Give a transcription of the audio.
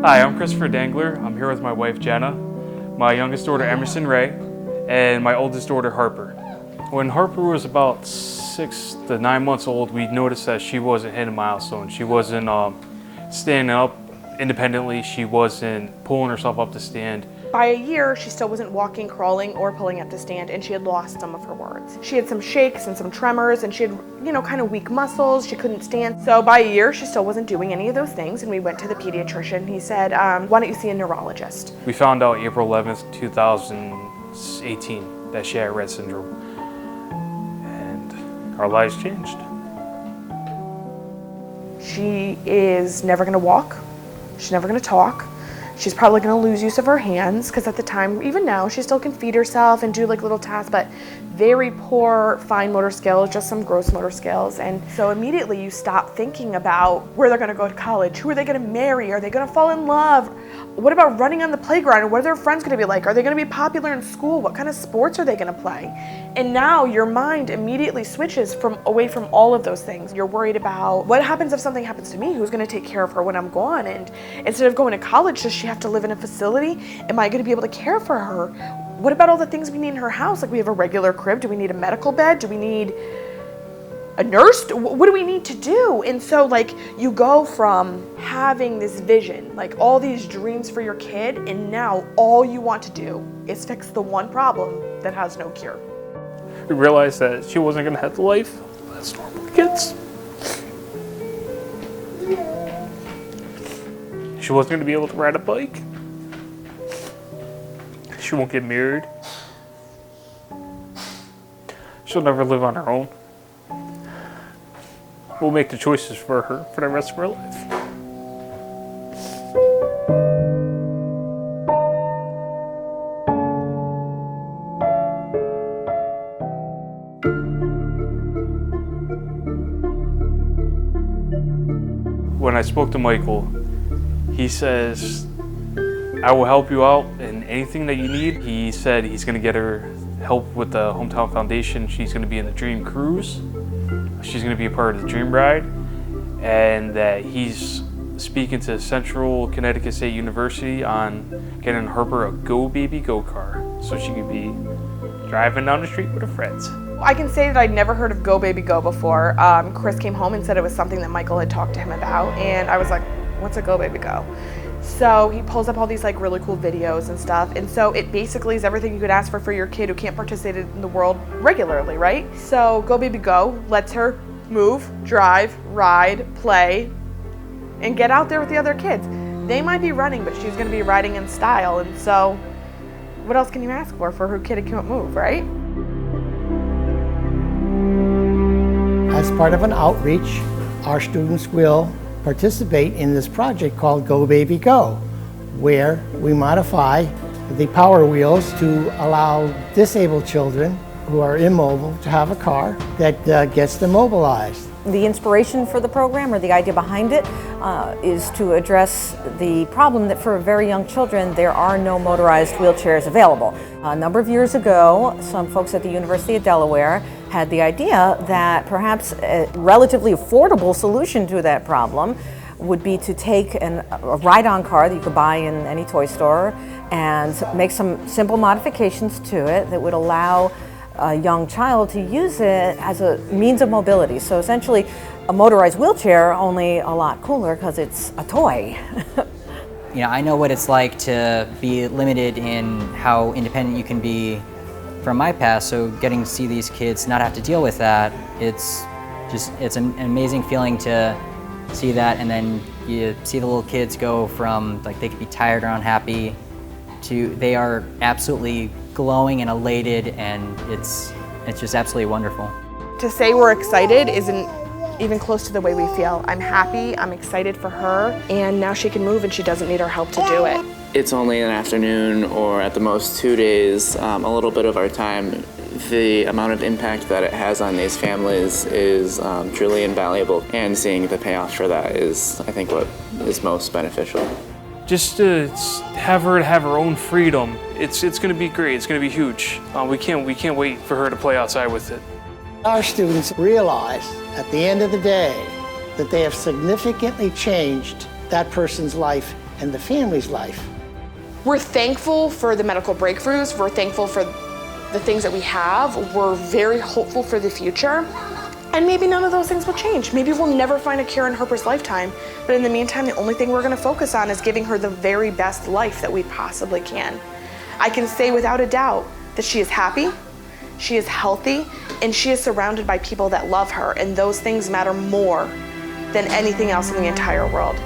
Hi, I'm Jenna Dengler. I'm here with my wife Jenna, my youngest daughter Emerson Ray, and my oldest daughter Harper. When Harper was about 6 to 9 months old, we noticed that she wasn't hitting milestones. She wasn't standing up independently. She wasn't pulling herself up to stand. By a year, she still wasn't walking, crawling, or pulling up to stand, and she had lost some of her words. She had some shakes and some tremors, and she had, kind of weak muscles. She couldn't stand. So by a year, she still wasn't doing any of those things, and we went to the pediatrician. He said, why don't you see a neurologist? We found out April 11th, 2018 that she had Rett Syndrome, and our lives changed. She is never gonna walk. She's never gonna talk. She's probably gonna lose use of her hands, because at the time, even now, she still can feed herself and do like little tasks, but very poor fine motor skills, just some gross motor skills. And so immediately you stop thinking about where they're gonna go to college, who are they gonna marry, are they gonna fall in love? What about running on the playground? What are their friends gonna be like? Are they gonna be popular in school? What kind of sports are they gonna play? And now your mind immediately switches away from all of those things. You're worried about what happens if something happens to me? Who's gonna take care of her when I'm gone? And instead of going to college, does she have to live in a facility? Am I gonna be able to care for her? What about all the things we need in her house? Like, we have a regular crib. Do we need a medical bed? Do we need a nurse? What do we need to do? And so you go from having this vision, like all these dreams for your kid, and now all you want to do is fix the one problem that has no cure. We realized that she wasn't going to have the life as normal kids. She wasn't going to be able to ride a bike. She won't get married. She'll never live on her own. We'll make the choices for her for the rest of her life. When I spoke to Michael, he says, I will help you out in anything that you need. He said he's going to get her help with the Hometown Foundation. She's going to be in the Dream Cruise. She's going to be a part of the Dream Ride. And that he's speaking to Central Connecticut State University on getting Harper a Go Baby Go car so she can be driving down the street with her friends. I can say that I'd never heard of Go Baby Go before. Chris came home and said it was something that Michael had talked to him about, and I was like, what's a Go Baby Go? So he pulls up all these really cool videos and stuff, and so it basically is everything you could ask for your kid who can't participate in the world regularly, right? So Go Baby Go lets her move, drive, ride, play, and get out there with the other kids. They might be running, but she's gonna be riding in style, and so what else can you ask for her kid who can't move, right? As part of an outreach, our students will participate in this project called Go Baby Go, where we modify the power wheels to allow disabled children who are immobile to have a car that gets them mobilized. The inspiration for the program, or the idea behind it, is to address the problem that for very young children there are no motorized wheelchairs available. A number of years ago, some folks at the University of Delaware had the idea that perhaps a relatively affordable solution to that problem would be to take a ride-on car that you could buy in any toy store and make some simple modifications to it that would allow a young child to use it as a means of mobility. So essentially a motorized wheelchair, only a lot cooler because it's a toy. I know what it's like to be limited in how independent you can be from my past, so getting to see these kids not have to deal with that, it's an amazing feeling to see that, and then you see the little kids go from they could be tired or unhappy to they are absolutely glowing and elated, and it's just absolutely wonderful. To say we're excited isn't even close to the way we feel. I'm happy, I'm excited for her, and now she can move and she doesn't need our help to do it. It's only an afternoon or at the most 2 days, a little bit of our time. The amount of impact that it has on these families is truly invaluable, and seeing the payoff for that is, I think, what is most beneficial. Just to have her own freedom, it's going to be great. It's going to be huge. We can't wait for her to play outside with it. Our students realize at the end of the day that they have significantly changed that person's life and the family's life. We're thankful for the medical breakthroughs. We're thankful for the things that we have. We're very hopeful for the future. And maybe none of those things will change. Maybe we'll never find a cure in Harper's lifetime. But in the meantime, the only thing we're gonna focus on is giving her the very best life that we possibly can. I can say without a doubt that she is happy, she is healthy, and she is surrounded by people that love her. And those things matter more than anything else in the entire world.